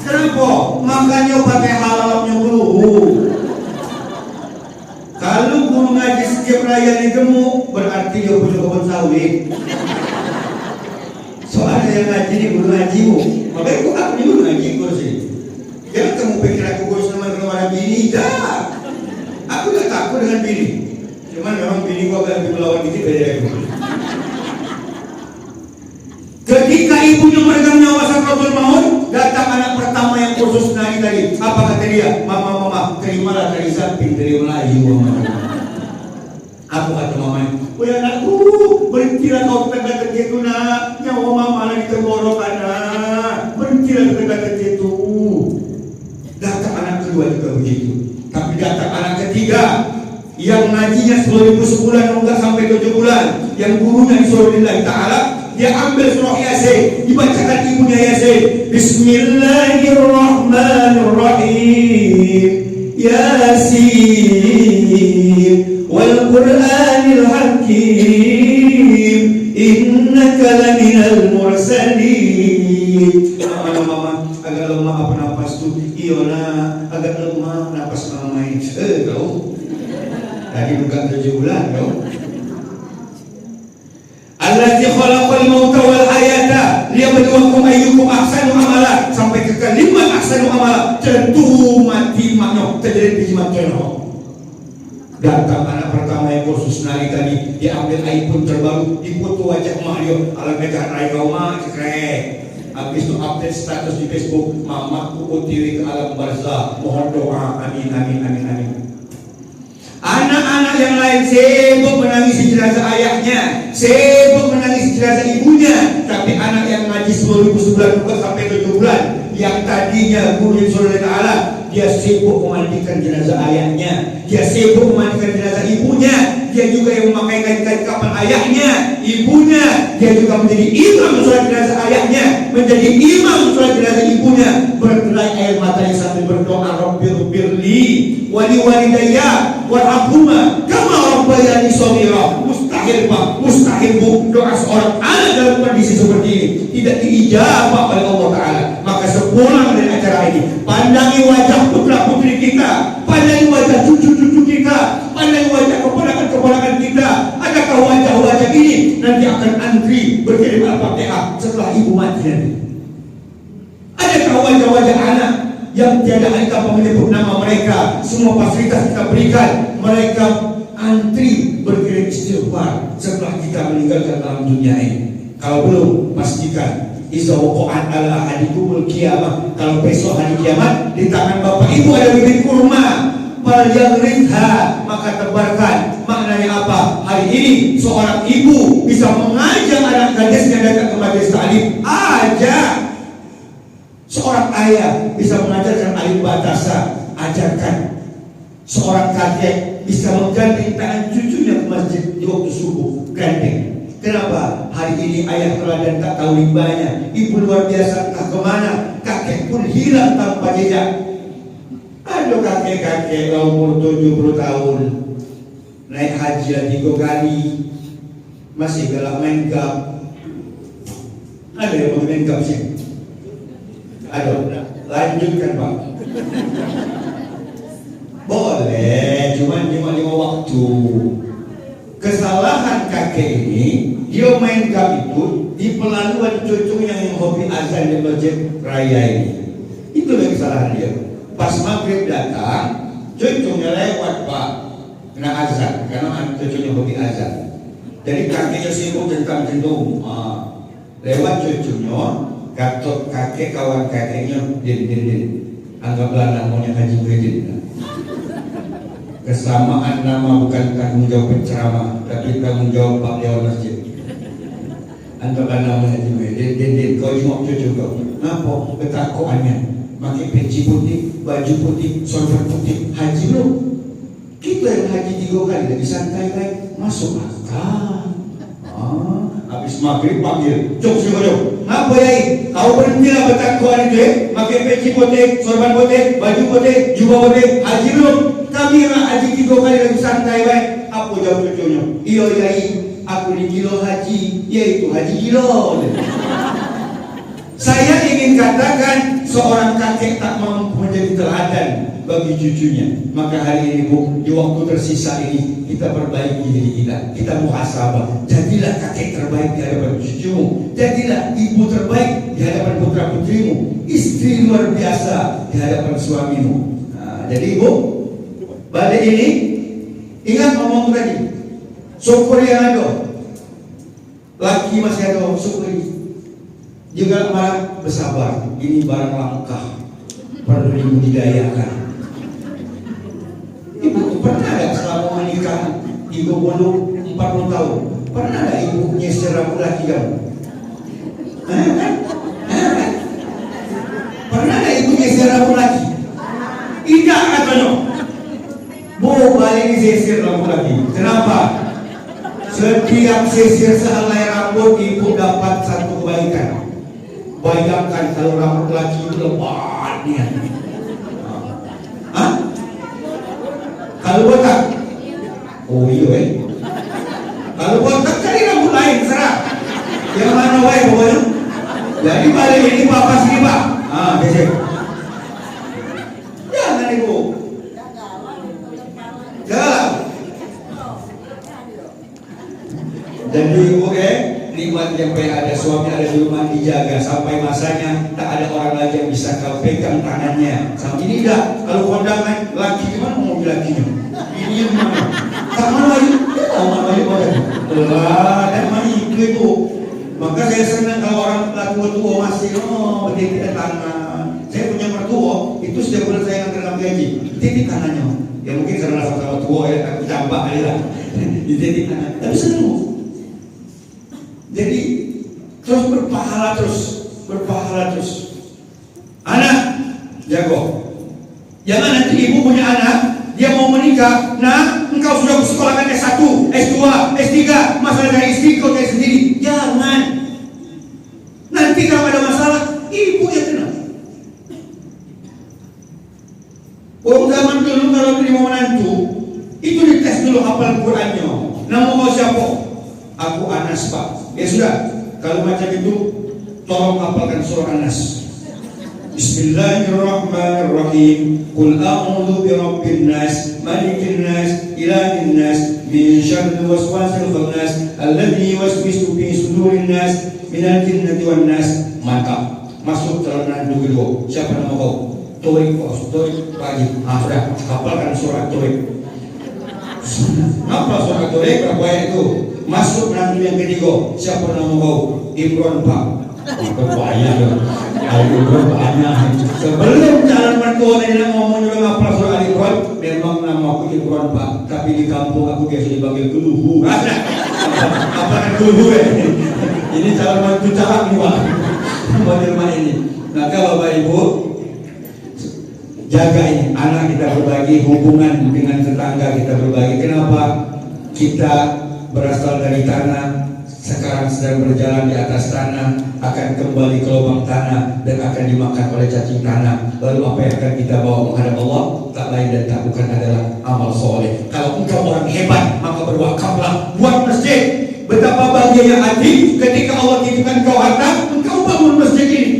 Kenapa? Makanya pakai halalnya guru. Kalau guru ngaji Skip Raya ini gemuk, berarti dia punya kebun sawit. Soalnya yang ngaji ini guru ngajimu. Makanya aku ini guru ngaji kurus ini. Jangan kamu pikir aku kurus teman-teman bini. Tidak. Aku gak takut dengan bini. Cuman memang bini gua agak lebih melawan dikit dari aku. Ketika ibunya meregang nyawa sakratul maut, datang anak pertama yang kursus nari tadi. Apa kata dia? Mama, terimalah dari samping dari Melayu, mama. Aku kata mamanya, woi anakku, berhentilah kau kata itu nak, nyawa mama lagi tenggorokan nak, berhentilah kata itu. Datang anak kedua juga begitu, tapi datang anak ketiga yang ngajinya 10.000 sebulan enggak sampai 7 bulan, yang gurunya disuruh lillahi ta'ala. Dia ambil surah Yasin, dibacakan ibunya Yasin. Bismillahirrahmanirrahim. Yasin wal Qur'anil Hakim. Innaka laminal mursalin. Mama, agak lemah apa napas tu? Iya agak lemah napas mama ini. Kau tadi bukan 7 bulan kau. Allazi khalaqal mauta wal hayata liyabluwakum ayyukum ahsanu amala, sampai ke kalimat ahsanu amala. Tentu mati makna terjadi di matono. Datang anak pertama yang kursus nari tadi, diambil iPhone terbaru, difoto wajah mak dia, ala mereka rai kau mak cekrek. Habis itu update status di Facebook, mamaku OTW ke alam barzah, mohon doa, amin. Anak-anak yang lain sibuk menangisi jenazah ayahnya, sibuk menangisi jenazah ibunya. Tapi anak yang ngaji 10.000 sebulan bukan sampai 7 bulan, yang tadinya guru Rasulullah Ta'ala, dia sibuk memandikan jenazah ayahnya, dia sibuk memandikan jenazah ibunya, dia juga yang memakai kain kapan ayahnya, ibunya, dia juga menjadi imam sholat jenazah ayahnya, menjadi imam sholat jenazah ibunya, berderai air matanya sambil berdoa, Rabbirli wali walidayya warhamhuma kama rabbayani shaghira. Mustahil bu, doa seorang anak dalam kondisi seperti ini tidak diijabah oleh Allah Ta'ala. Maka sepulang dari acara ini, pandangi wajah putra putri kita, pandangi wajah cucu-cucu kita, pandangi wajah keponakan-keponakan kita. Adakah wajah-wajah ini nanti akan antri berkirim Al-Fatihah setelah ibu mati nanti? Adakah wajah-wajah anak yang tiada kita menyebut nama mereka, semua fasilitas kita berikan, mereka antri berkirim istighfar setelah kita meninggalkan dalam dunia ini? Kalau belum, pastikan iza waqa'at ala ahadikumul qiyamah, kalau besok hari kiamat di tangan bapak ibu ada bibit kurma, falyaghrithha, maka tebarkan. Maknanya apa? Hari ini seorang ibu bisa mengajak anak gadisnya datang ke majelis ta'lim, ajak. Seorang ayah bisa mengajarkan alif batasa, ajarkan. Seorang kakek bisa menggandeng tangan cucunya ke masjid di waktu subuh, gandeng. Kenapa? Hari ini ayah teladan tak tahu limbahnya, ibu luar biasa entah kemana, kakek pun hilang tanpa jejak. Aduh kakek-kakek umur 70 tahun, naik haji 3 kali, masih galak main gap. Ada yang mau main gap sih? Aduh, lanjutkan Pak. Boleh, cuma 5 waktu. Kesalahan kakek ini, dia main gap itu di pelaluan cucunya yang hobi azan di masjid raya ini. Itu yang kesalahan dia. Pas maghrib datang, cucunya lewat Pak, kena azan, karena cucunya hobi azan. Jadi kakeknya sibuk centang-centung, lewat cucunya, kakek kawan kakeknya din. Anggaplah namanya Haji Muhyiddin. Kesamaan nama bukan tanggung jawab penceramah, tapi tanggung jawab Pak Dewan Masjid. Anggaplah namanya Haji Muhyiddin, din, kau jenguk cucu kau. Ngapa? Ketakuannya, pakai peci putih, baju putih, sorban putih, haji belum? Kita yang haji 3 kali, lagi santai masuk akal. Habis maghrib panggil, cok sih kau. Ngapa ya? Kau berhentilah bertakwa itu, pakai peci putih, sorban putih, baju putih, jubah putih, haji belum? Kami yang haji 3 kali lagi santai baik. Apa jawab cucunya? Iya yai, aku di kilo haji, yaitu haji kilo. Saya ingin katakan seorang kakek tak mampu menjadi teladan bagi cucunya. Maka hari ini Bu, di waktu tersisa ini kita perbaiki diri kita muhasabah. Jadilah kakek terbaik di hadapan cucumu, jadilah ibu terbaik di hadapan putra putrimu, istri luar biasa di hadapan suamimu. Jadi Bu, balik ini ingat ngomong tadi, syukur yang ada, laki masih ada, syukuri. Juga marah, bersabar. Ini barang langka, perlu dibudidayakan. Ibu pernah ada selama menikah 40 tahun, pernah ada ibu nyeser rambut laki kamu? Pernah ada ibu nyeser rambut laki? Tidak katanya. Bu, balik ini sisir rambut laki. Kenapa? Setiap sisir sehelai rambut ibu dapat satu kebaikan. Bayangkan kalau rambut laki itu lebatnya. Kalau botak? Oh iya Kalau botak cari rambut lain, serah. Yang mana wae pokoknya. Jadi balik ini Bapak sini Pak. Besok. Jangan Ibu. Jangan. Jadi Ibu nikmat yang ada suami ada di rumah dijaga sampai masanya tak ada orang lagi yang bisa kau pegang tangannya. Sampai ini enggak. Kalau kondangan laki gimana mau lakinya? Ini gimana? Sama lagi, sama lagi dan mana itu. Maka saya senang kalau orang laki tua masih bertitik tangan. Saya punya mertua itu setiap bulan saya ngantar kami gaji, titik tangannya. Ya mungkin karena sama-sama tua ya, aku campak kali lah. Dititik tangan. Tapi senang. Jadi terus berpahala terus. Anak jago. Jangan nanti ibu punya anak, dia mau menikah, nah engkau sudah sekolahkan S1, S2, S3, masalah dari istri kau dari sendiri. Jangan. Nanti kalau ada masalah, ibu yang kena. Orang zaman dulu kalau terima menantu, itu dites dulu hafal Qurannya. Nama kau siapa? Aku Anas Pak. Ya sudah, kalau macam itu tolong hafalkan surah Anas. Bismillahirrahmanirrahim. Qul a'udzu birabbin nas, malikin nas, ilahin nas, min syarril waswasil khannas, alladzi yuwaswisu fi sudurin nas, minal jinnati wan nas. Mantap. Masuk celana dulu. Siapa nama kau? Torik pagi. Sudah, hafalkan surah Torik. Apa surah Torik? Berapa ayat itu? Masuk nanti yang ketiga. Siapa nama kau? Imran Pak. Berbahaya dong. Imran banyak. Sebelum calon mertua tadi ngomong juga ngapal surah Al-Imran, memang nama aku Imran Pak. Tapi di kampung aku biasa dipanggil Geluhu. Apa kan Geluhu ya? Ini calon mertua cakap nih Pak. Buat rumah ini. Maka Bapak Ibu jaga ini. Anak kita berbagi, hubungan dengan tetangga kita berbagi. Kenapa? Kita berasal dari tanah, sekarang sedang berjalan di atas tanah, akan kembali ke lubang tanah dan akan dimakan oleh cacing tanah. Lalu apa yang akan kita bawa menghadap Allah? Tak lain dan tak bukan adalah amal soleh. Kalau engkau orang hebat, maka berwakaflah buat masjid. Betapa bahagianya hati ketika Allah titipkan kau harta, engkau bangun masjid ini.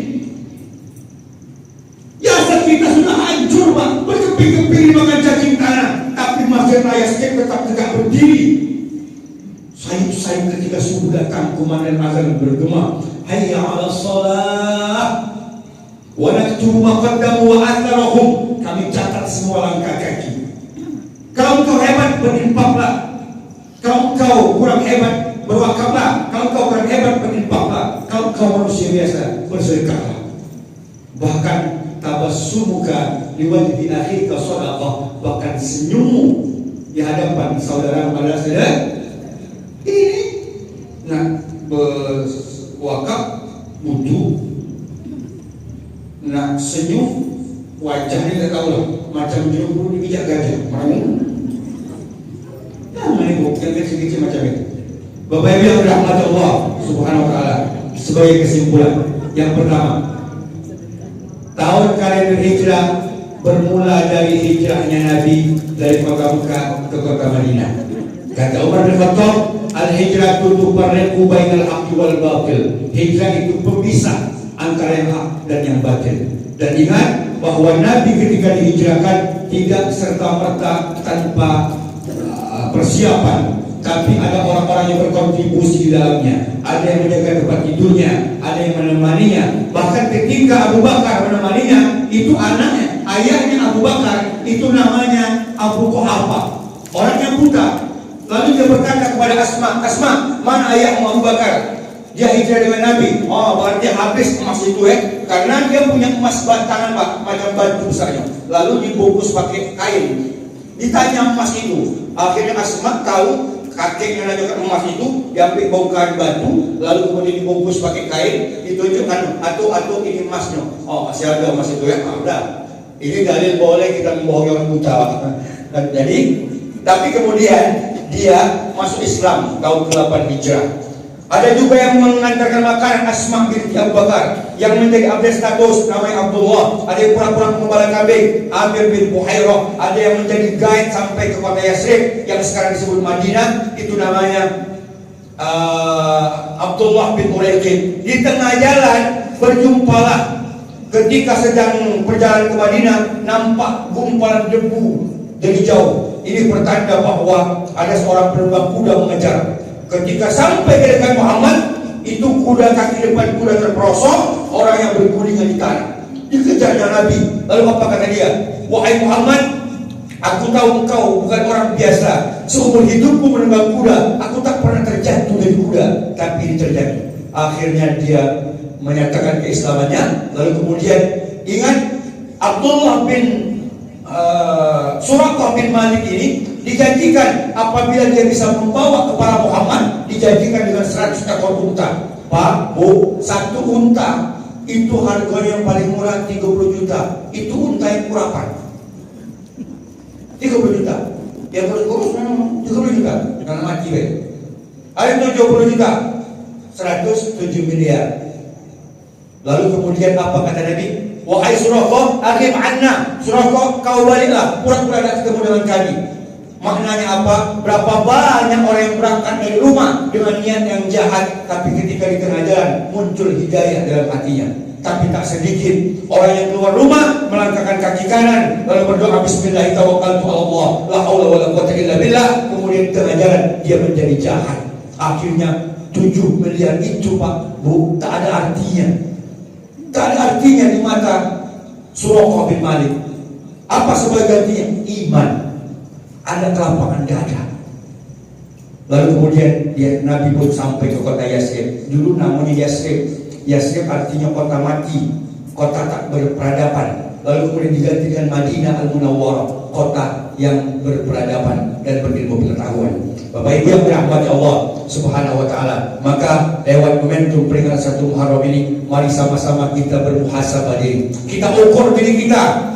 Jasad kita sudah hancur Pak, berkeping-keping dimakan cacing tanah, tapi masjid raya Skep tetap tegak berdiri. Sayup-sayup ketika subuh datang, kumandang azan bergema, hayya 'alas shalah wa naktubu ma qaddamu wa atharahum. kami catat semua langkah kaki. Kalau kau hebat, berinfaklah. Kalau kau kurang hebat, berwakaflah. Kalau kau kurang hebat, berinfaklah. Kalau kau manusia biasa, bersedekahlah. Bahkan tabassumuka liwajhi akhika shadaqah. Bahkan senyummu di hadapan saudara adalah sedekah. Ini nak berwakaf butuh, nak senyum wajahnya tak tahu lah, macam jeruk dipijak gajah. Nah, menengok yang kecil-kecil macam itu. Bapak Ibu yang dirahmati Allah Subhanahu wa taala, sebagai kesimpulan, yang pertama, tahun kalender hijrah bermula dari hijrahnya Nabi dari kota Mekah ke kota Madinah. Kata Umar bin Khattab, al-hijrah tufarriqu bainal haqqi wal batil. Hijrah itu pemisah antara yang hak dan yang batil. Dan ingat bahwa Nabi ketika dihijrahkan tidak serta-merta tanpa persiapan, tapi ada orang-orang yang berkontribusi di dalamnya. Ada yang menjaga tempat tidurnya, ada yang menemaninya. Bahkan ketika Abu Bakar menemaninya, itu anaknya, ayahnya Abu Bakar, itu namanya Abu Quhafa, orang yang buta. Lalu dia berkata kepada Asma, Asma, mana ayahmu Abu Bakar? Dia hijrah dengan Nabi. Oh, berarti habis emas itu karena dia punya emas batangan Pak, macam batu besarnya. Lalu dibungkus pakai kain. Ditanya emas itu. Akhirnya Asma tahu kakeknya nanyakan emas itu, diambil bongkahan batu, lalu kemudian dibungkus pakai kain, ditunjukkan atau ini emasnya. Oh, masih ada emas itu udah. Ini dalil boleh kita membohongi orang buta. Jadi, tapi kemudian dia masuk Islam tahun ke-8 Hijrah. Ada juga yang mengantarkan makanan, Asma binti Abu Bakar, yang menjadi update status namanya Abdullah. Ada yang pura-pura pengembala kambing, Amir bin Buhairah. Ada yang menjadi guide sampai ke kota Yasrib yang sekarang disebut Madinah, itu namanya Abdullah bin Uraiqin. Di tengah jalan berjumpalah, ketika sedang perjalanan ke Madinah, nampak gumpalan debu dari jauh. Ini pertanda bahwa ada seorang penunggang kuda mengejar. Ketika sampai ke dekat Muhammad, itu kuda, kaki depan kuda terperosok, orang yang bergulingan di tanah. Dikejarnya Nabi. Lalu apa kata dia? Wahai Muhammad, aku tahu engkau bukan orang biasa. Seumur hidupku menunggang kuda, aku tak pernah terjatuh dari kuda, tapi ini terjadi. Akhirnya dia menyatakan keislamannya. Lalu kemudian ingat, Abdullah bin Suraqah bin Malik ini dijanjikan apabila dia bisa membawa kepala Muhammad, dijanjikan dengan 100 ekor unta. Pak, Bu, satu unta itu harganya yang paling murah 30 juta. Itu unta yang kurapan 30 juta. Yang kurus 30 juta karena mati ada 70 juta, 107 miliar. Lalu kemudian apa kata Nabi? Wahai Suraqah, akhir anna. Suraqah, kau baliklah, pura-pura tak ketemu dengan kami. Maknanya apa? Berapa banyak orang yang berangkat dari rumah dengan niat yang jahat, tapi ketika di tengah jalan muncul hidayah dalam hatinya. Tapi tak sedikit orang yang keluar rumah melangkahkan kaki kanan, lalu berdoa Bismillah tawakkaltu ala Allah, la haula wala quwwata illa billah. Kemudian di tengah jalan dia menjadi jahat. Akhirnya 7 miliar itu Pak, Bu, tak ada artinya. Tak ada artinya di mata Suraqah bin Malik. Apa sebagai gantinya? Iman. Ada kelapangan dada. Lalu kemudian Nabi pun sampai ke kota Yasrib. Dulu namanya Yasrib. Yasrib artinya kota mati, kota tak berperadaban. Lalu kemudian diganti dengan Madinah Al-Munawwarah, kota yang berperadaban dan berilmu pengetahuan. Bapak Ibu yang dirahmati Allah Subhanahu wa taala, maka lewat momentum peringatan 1 Muharram ini, mari sama-sama kita bermuhasabah diri. Kita ukur diri kita.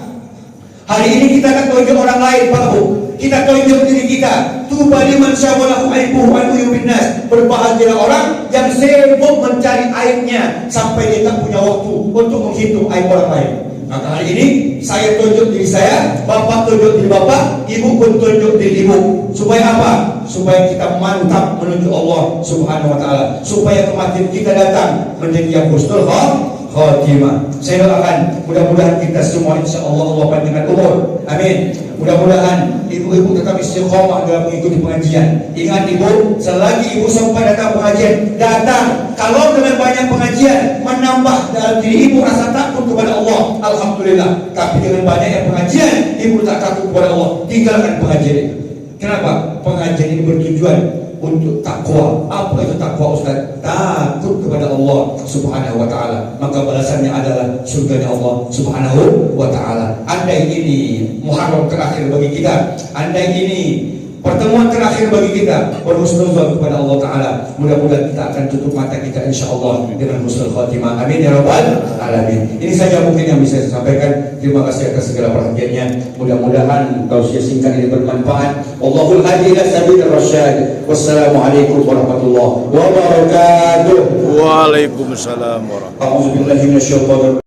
Hari ini kita akan tunjuk orang lain, Pak Bu. Kita tunjuk diri kita. Tuba liman syawalahu aibuhu an uyubin nas. Berbahagialah orang yang sibuk mencari aibnya sampai dia tak punya waktu untuk menghitung aib orang lain. Maka hari ini saya tunjuk diri saya, Bapak tunjuk diri Bapak, Ibu pun tunjuk diri Ibu. Supaya apa? Supaya kita mantap menuju Allah Subhanahu wa taala. Supaya kematian kita datang menjadi yang husnul khatimah. Saya doakan mudah-mudahan kita semua insyaallah Allah panjangkan umur. Amin. Mudah-mudahan ibu-ibu tetap istiqomah dalam mengikuti pengajian. Ingat ibu, selagi ibu sempat datang pengajian, datang. Kalau dengan banyak pengajian menambah dalam diri ibu rasa takut kepada Allah, alhamdulillah. Tapi dengan banyaknya pengajian, ibu tak takut kepada Allah, tinggalkan pengajian itu. Kenapa? Pengajian ini bertujuan untuk takwa. Apa itu takwa, Ustaz? Takut kepada Allah Subhanahu wa taala. Maka balasannya adalah surganya Allah Subhanahu wa taala. Andai ini Muharram terakhir bagi kita, andai ini pertemuan terakhir bagi kita, berhusnuzon kepada Allah taala. Mudah-mudahan kita akan tutup mata kita insyaallah dengan husnul khatimah. Amin ya rabbal alamin. Ini saja mungkin yang bisa saya sampaikan. Terima kasih atas segala perhatiannya. Mudah-mudahan tausiah singkat ini bermanfaat. Wallahul hadi ila sabilir rasyad. Wassalamualaikum warahmatullahi wabarakatuh. Waalaikumsalam warahmatullahi wabarakatuh. A'udzubillahi minasyaitonir